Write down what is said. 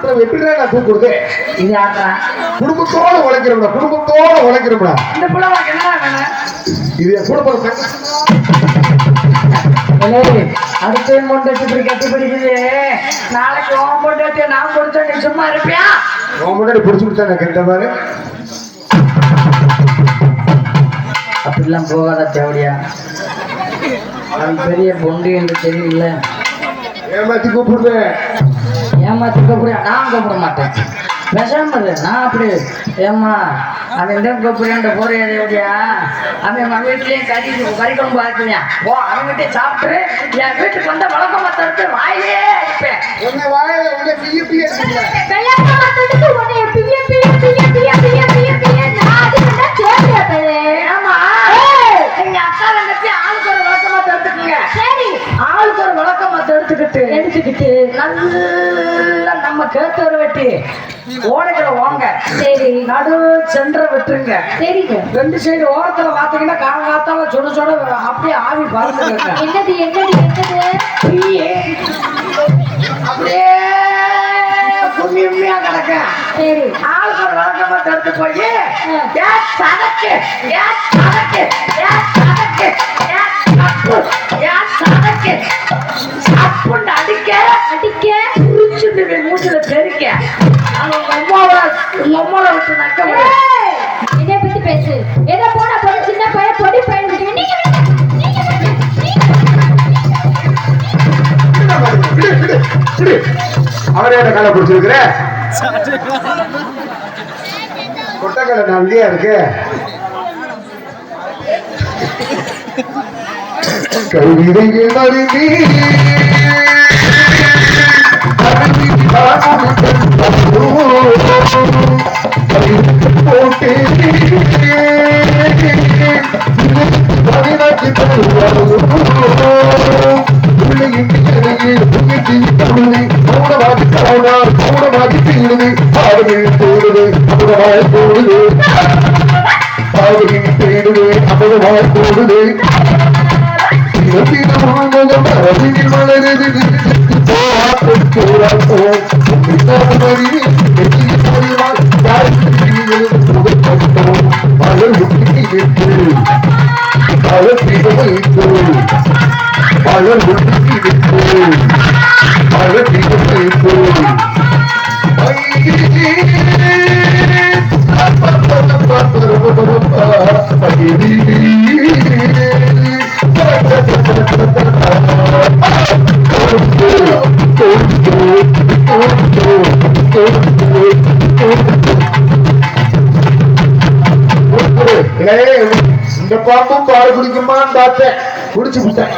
படத்துல எப்படிதான் நான் தூக்குறது? இது யாரா? குடும்பத்தோட உழைக்கிறோம்டா, குடும்பத்தோட உழைக்கிறோம்டா. இந்த புள்ள உனக்கு என்ன வேணும்? இது என் கூட போற அடுத்த பொண்டாட்டி இப்படி கட்டி பிடிக்குது. நாளைக்கு உன் பொண்டாட்டி நான் கொடுத்தா நீ சும்மா இருப்பியா? உன் முன்னாடி பிடிச்சு கொடுத்தா நான் கேட்ட பாரு. அப்படிலாம் போகாத தேவடியா. அது பெரிய பொண்டு என்று தெரியல. ஏமாத்தி கூப்பிடுவேன். ஏமாத்தி கூப்பிடுவேன். நான் கூப்பிட மாட்டேன். பேசாம நான் அப்படி ஏம்மா அவன் தான் கூப்பிடுற போறியா தேவடியா? அவன் வீட்லயும் கறி குழம்பு ஆக்குவியா? ஓ அவங்ககிட்ட சாப்பிட்டு என் வீட்டுக்கு வந்த வழக்கமா தடுத்து வாயிலே அடிப்பேன். உன்னை வாயில உன்னை பிய பிய எடுத்துக்கிட்டு நல்லா நம்ம கேத்தவரை வெட்டி ஓடைகளை வாங்க. சரி நடு சென்டரை விட்டுருங்க. சரிங்க. ரெண்டு சைடு ஓரத்துல பாத்தீங்கன்னா காலங்காத்தால சுட சுட அப்படியே ஆவி பறந்துருங்க. என்னது என்னது என்னது அப்படியே புண்ணியமையா கிடக்க. சரி ஆளுக்கு ஒரு வழக்கமா தடுத்து போய் சதக்கு சதக்கு சதக்கு சதக்கு சாப்புண்டு அடிக்க அடிக்க புரிச்சுட்டு மூச்சுல பெருக்க நம்மள விட்டு நக்க இதை பத்தி பேசு. எதை போன பொண்ணு சின்ன பையன் பொடி பையன் அவரையோட காலை பிடிச்சிருக்கிற கொட்டக்கடை நல்லியா இருக்கு. கவிதைகள் மருவி போட்டு இந்த பாம்பும் பால் குடிக்குமான்னு பார்த்தேன், குடிச்சு விட்டேன்.